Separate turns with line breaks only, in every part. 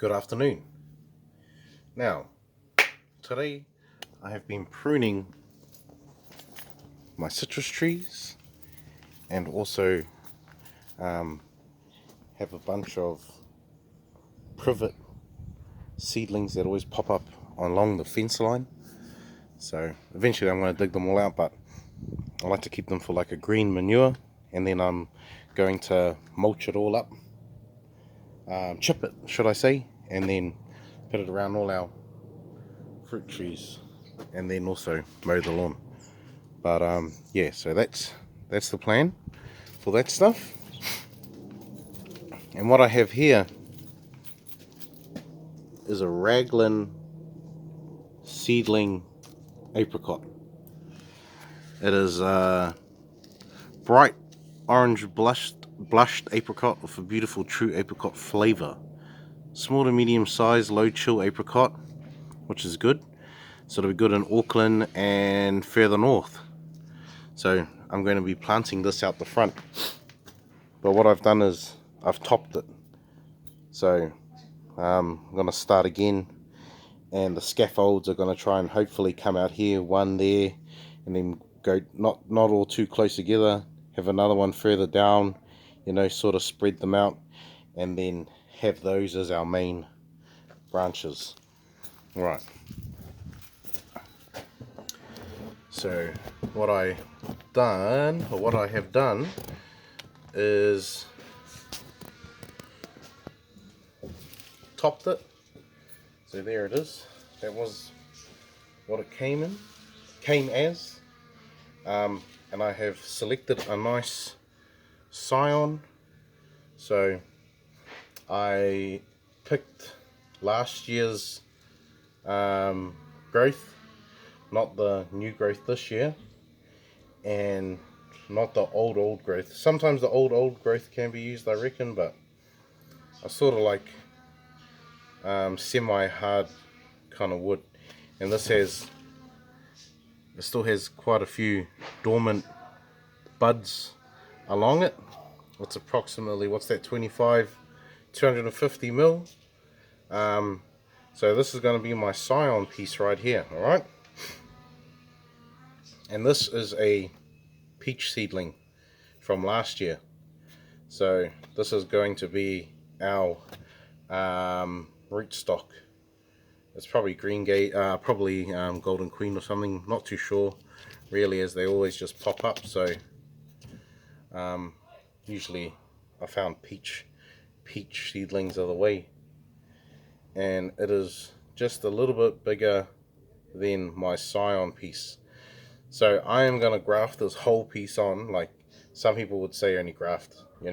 Good afternoon. Now, today I have been pruning my citrus trees and also have a bunch of privet seedlings that always pop up along the fence line. So eventually I'm going to dig them all out, but I like to keep them for like a green manure, and then I'm going to mulch it all up, chip it should I say, and then put it around all our fruit trees, and then also mow the lawn. But yeah, so that's the plan for that stuff. And what I have here is a Raglan seedling apricot. It is a bright orange blushed apricot with a beautiful true apricot flavour. Small to medium size, low chill apricot, which is good. So it'll be good in Auckland and further north. So I'm going to be planting this out the front. But what I've done is I've topped it. So I'm going to start again, and the scaffolds are going to try and hopefully come out here, one there, and then go not all too close together, have another one further down, you know, sort of spread them out, and then have those as our main branches. Right. So what I have done is topped it. So there it is. That was what it came as. And I have selected a nice scion. So I picked last year's growth, not the new growth this year, and not the old growth. Sometimes the old growth can be used, I reckon, but I sort of like semi-hard kind of wood. And this still has quite a few dormant buds along it. It's approximately, what's that, 250 mil. So this is going to be my scion piece right here. All right, and this is a peach seedling from last year. So this is going to be our rootstock. It's probably probably Golden Queen or something, not too sure really, as they always just pop up. So usually I found peach seedlings are the way, and it is just a little bit bigger than my scion piece. So I am going to graft this whole piece on. Like some people would say, you only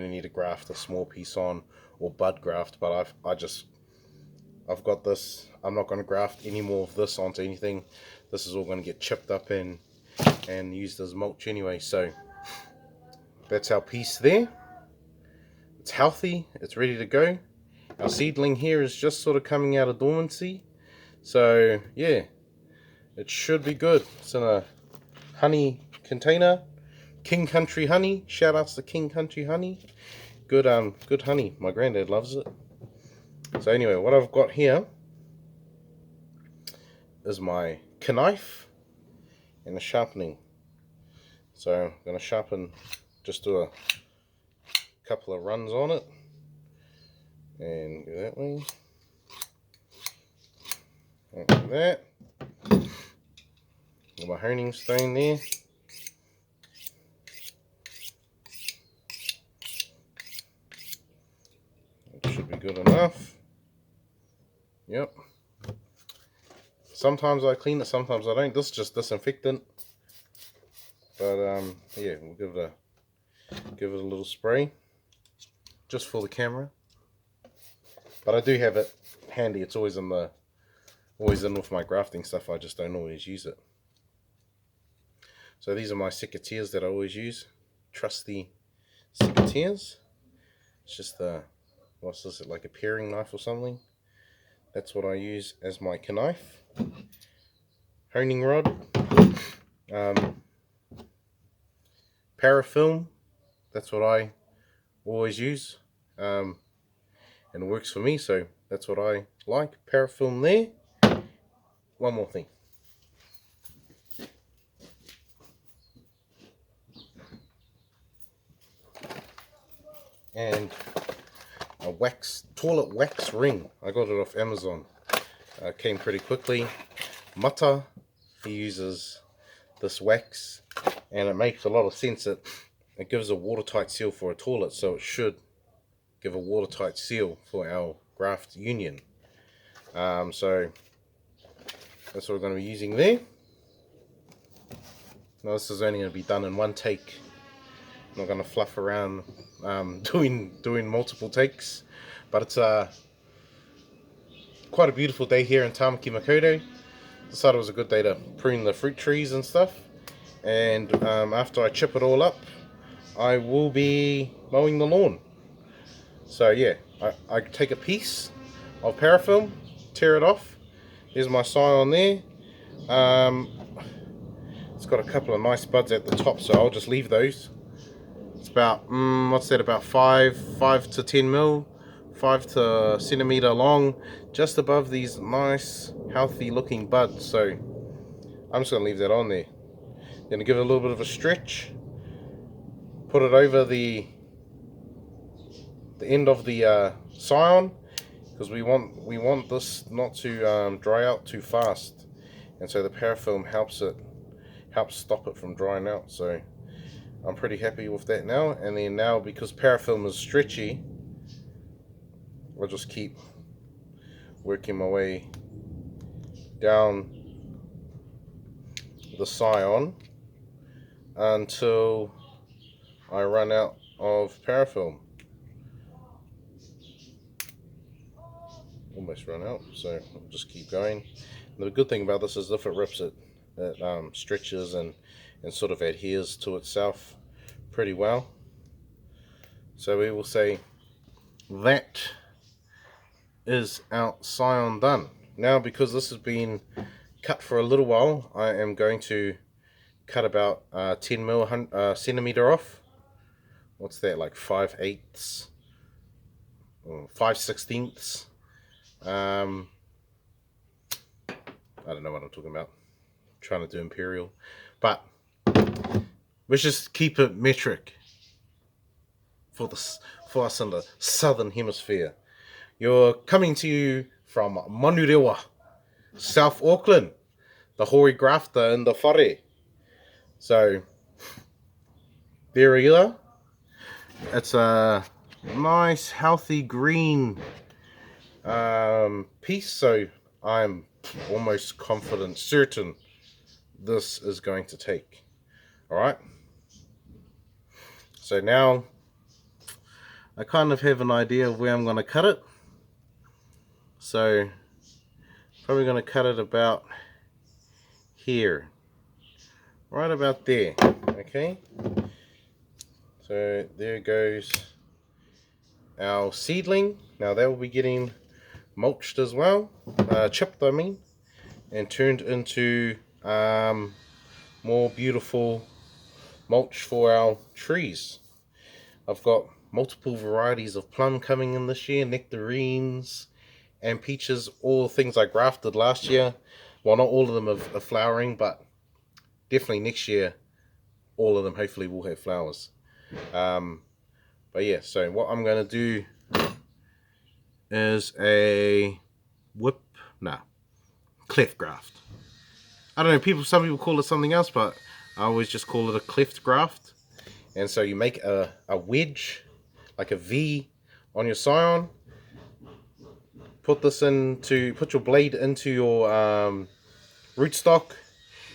need to graft a small piece on, or bud graft, but I've got this. I'm not going to graft any more of this onto anything. This is all going to get chipped up and used as mulch anyway. So that's our piece there. It's healthy. It's ready to go. Our seedling here is just sort of coming out of dormancy. So yeah, it should be good. It's in a honey container. King Country honey. Shout outs to King Country honey. Good honey. My granddad loves it. So anyway, what I've got here is my knife and a sharpening. So I'm going to sharpen, just do a couple of runs on it, and go that way, like that. Got my honing stone there. It should be good enough. Yep. Sometimes I clean it, sometimes I don't. This is just disinfectant. But yeah, we'll give it a little spray just for the camera. But I do have it handy. It's always in with my grafting stuff. I just don't always use it. So these are my secateurs that I always use. Trusty secateurs. It's just what's this, like a paring knife or something? That's what I use as my knife. Honing rod. Parafilm. That's what I always use. And it works for me. So That's what I like. Parafilm there. One more thing. And a toilet wax ring. I got it off Amazon. Came pretty quickly. Mata, he uses this wax, and it makes a lot of sense. It gives a watertight seal for a toilet, so it should give a watertight seal for our graft union. So that's what we're going to be using there. Now this is only going to be done in one take. I'm not going to fluff around doing multiple takes, but it's quite a beautiful day here in Tamaki Makaurau. Decided it was a good day to prune the fruit trees and stuff, and after I chip it all up, I will be mowing the lawn. So yeah, I take a piece of parafilm, tear it off. Here's my scion there. It's got a couple of nice buds at the top, so I'll just leave those. It's about what's that, about 5 to 10 mil, 5 to centimeter long, just above these nice healthy looking buds. So I'm just gonna leave that on there. Gonna give it a little bit of a stretch, put it over the end of the scion, because we want this not to dry out too fast, and so the parafilm helps stop it from drying out. So I'm pretty happy with that now. And then now, because parafilm is stretchy, I'll just keep working my way down the scion until I run out of parafilm. Almost run out, so I'll just keep going. And the good thing about this is if it rips, it stretches and sort of adheres to itself pretty well. So we will say that is our scion done. Now, because this has been cut for a little while, I am going to cut about 10 centimeter off. What's that, like 5/8 or 5/16? I don't know what I'm talking about. I'm trying to do imperial, but let's just keep it metric for us in the southern hemisphere. You're coming to you from Manurewa, South Auckland, the Hori Grafter in the whare. So there we are. It's a nice healthy green piece, so I'm almost confident, certain this is going to take. Alright, so now I kind of have an idea of where I'm going to cut it. So probably going to cut it about here, right about there. Okay, so there goes our seedling. Now that will be getting mulched as well, chipped I mean, and turned into more beautiful mulch for our trees. I've got multiple varieties of plum coming in this year, nectarines and peaches, all things I grafted last year. Well, not all of them are flowering, but definitely next year all of them hopefully will have flowers. But yeah, so what I'm going to do is a cleft graft. I don't know, some people call it something else, but I always just call it a cleft graft. And so you make a wedge, like a V on your scion, put your blade into your rootstock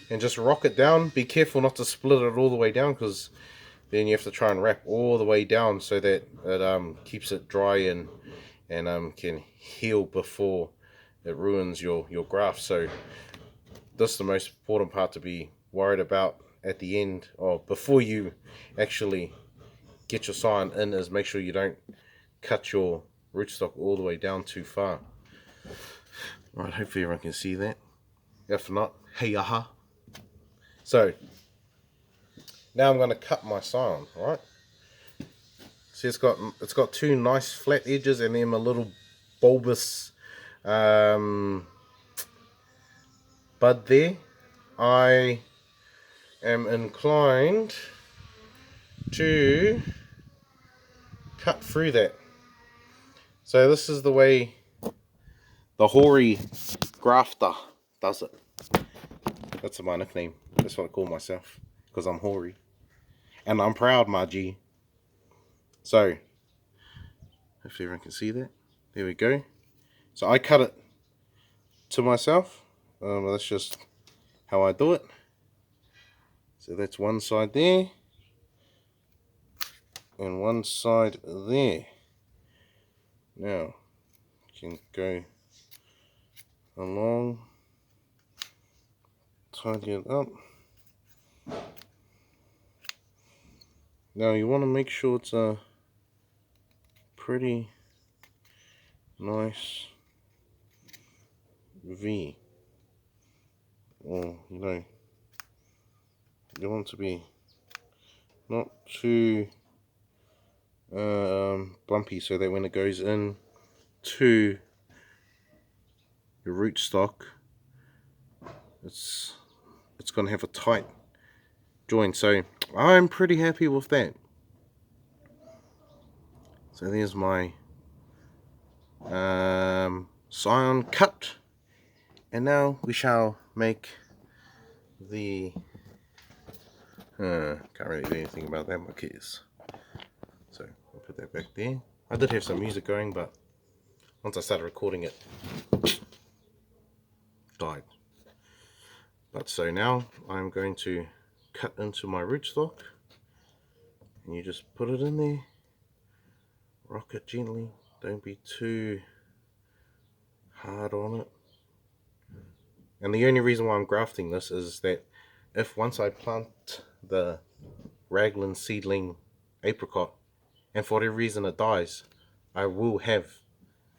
and just rock it down. Be careful not to split it all the way down, because then you have to try and wrap all the way down so that it keeps it dry and can heal before it ruins your graft. So this is the most important part to be worried about at the end, or before you actually get your scion in, is make sure you don't cut your rootstock all the way down too far. Alright, hopefully everyone can see that. If not, hey aha. So now I'm going to cut my scion. Alright, see, it's got two nice flat edges and then a little bulbous bud there, I am inclined to cut through that. So this is the way the Hori Grafter does it. That's my nickname. That's what I call myself, because I'm Hori. And I'm proud, my G. So, if everyone can see that. There we go. So I cut it to myself. That's just how I do it. So that's one side there. And one side there. Now, you can go along. Tidy it up. Now you want to make sure it's a pretty nice V. Or, you know, you want it to be not too bumpy, so that when it goes in to your rootstock, it's going to have a tight joint. So I'm pretty happy with that. So there's my scion cut, and now we shall make the can't really do anything about that, my kids. So I'll put that back there. I did have some music going, but once I started recording it, died. But so now I'm going to cut into my rootstock, and you just put it in there, rock it gently, don't be too hard on it. And the only reason why I'm grafting this is that if once I plant the Raglan seedling apricot and for whatever reason it dies, I will have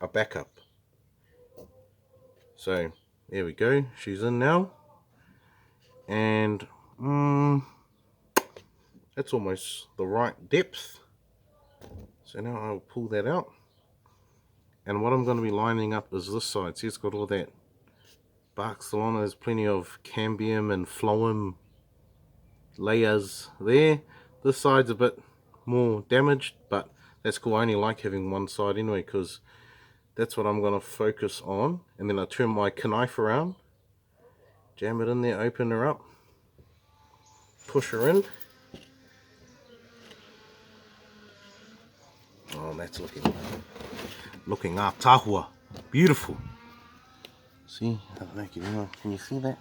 a backup. So there we go, she's in now, and that's almost the right depth. So now I'll pull that out, and what I'm going to be lining up is this side. See, it's got all that bark still on. There's plenty of cambium and phloem layers there. This side's a bit more damaged, but that's cool. I only like having one side anyway, because that's what I'm going to focus on. And then I turn my knife around, jam it in there, open her up, push her in. Oh, that's looking tahua. Beautiful. See, I don't know, can you see that?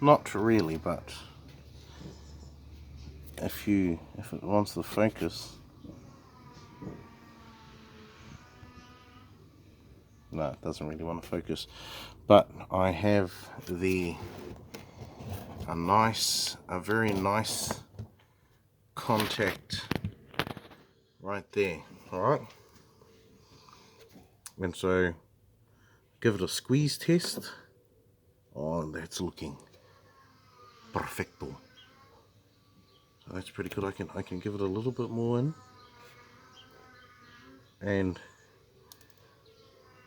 Not really, but if it wants the focus, no, it doesn't really want to focus. But I have a very nice contact right there. All right, and so give it a squeeze test. Oh, that's looking perfecto. So that's pretty good. I can give it a little bit more in, and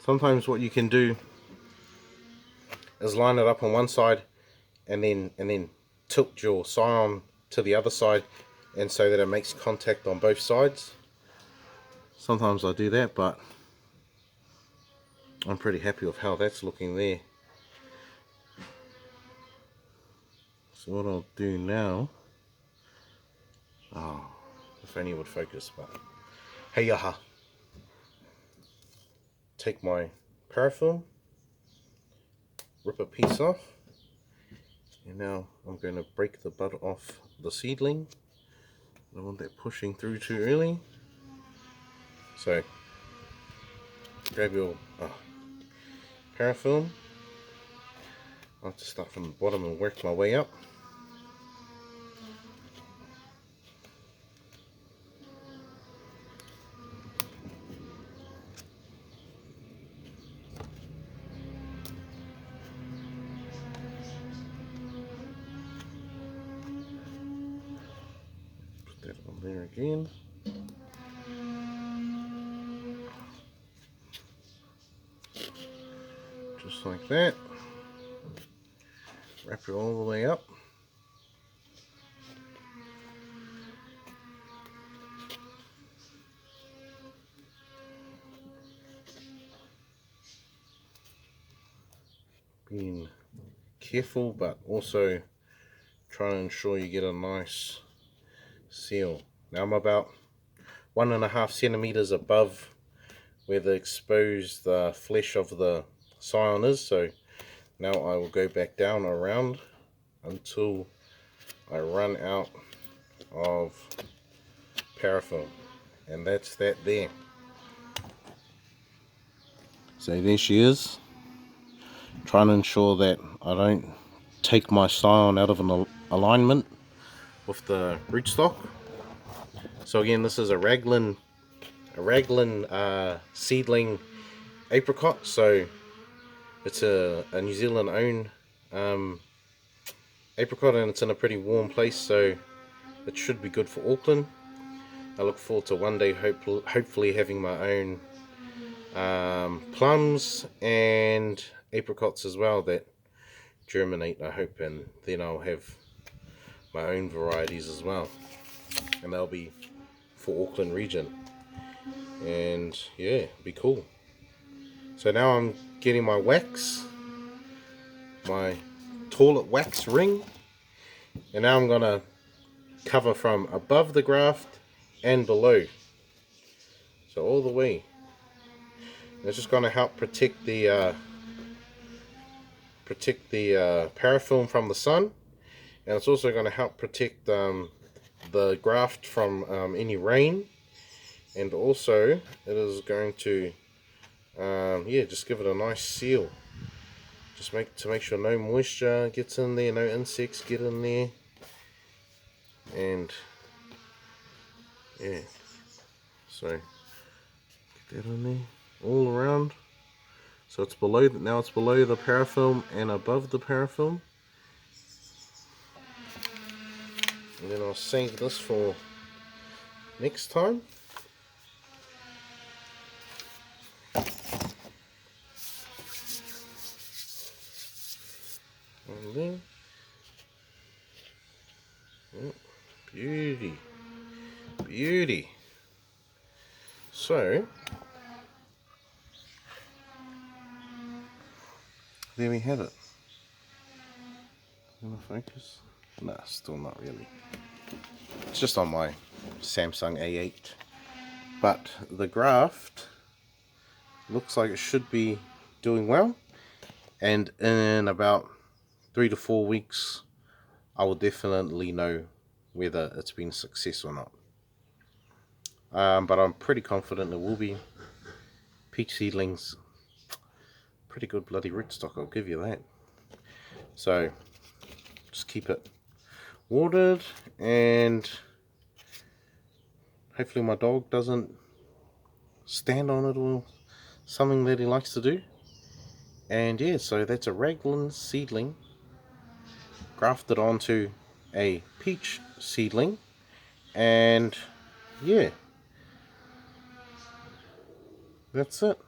sometimes what you can do is line it up on one side and then tilt your scion to the other side, and so that it makes contact on both sides. Sometimes I do that, but I'm pretty happy with how that's looking there. So what I'll do now, oh, if only it would focus, but hey yaha. Take my paraffin, rip a piece off, and now I'm going to break the bud off the seedling. I don't want that pushing through too early. So grab your paraffin. I have to start from the bottom and work my way up. there again. Just like that. Wrap it all the way up. Being careful, but also trying to ensure you get a nice seal. Now I'm about 1.5 centimeters above where the exposed flesh of the scion is, so now I will go back down around until I run out of paraffin, and that's that there. So there she is, trying to ensure that I don't take my scion out of an alignment with the rootstock. So again, this is a Raglan seedling apricot, so it's a New Zealand owned apricot, and it's in a pretty warm place, so it should be good for Auckland. I look forward to one day hopefully having my own plums and apricots as well that germinate, I hope, and then I'll have my own varieties as well, and they'll be for Auckland region, and yeah, be cool. So now I'm getting my wax, my toilet wax ring, and now I'm gonna cover from above the graft and below, so all the way. And it's just gonna help protect the parafilm from the sun, and it's also going to help protect the graft from any rain, and also it is going to yeah, just give it a nice seal, just make sure no moisture gets in there, no insects get in there, and yeah, so get that in there all around. So it's below, now it's below the parafilm and above the parafilm. And then I'll save this for next time. And then, oh, beauty, beauty. So there we have it. Gonna focus? Nah, still not really. It's just on my Samsung A8. But the graft looks like it should be doing well, and in about 3 to 4 weeks I will definitely know whether it's been a success or not. But I'm pretty confident it will be. Peach seedlings, pretty good bloody rootstock, I'll give you that. So just keep it watered, and hopefully my dog doesn't stand on it or something that he likes to do. And yeah, so that's a Raglan seedling grafted onto a peach seedling, and yeah, that's it.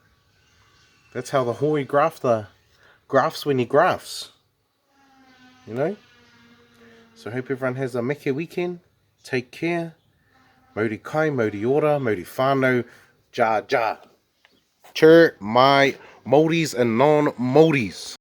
That's how the Hori grafter grafts when he grafts, you know. So I hope everyone has a meke weekend. Take care. Mauri kai, mauri ora, mauri whānau, ja ja. Chur, mai, Māoris and non-Māoris.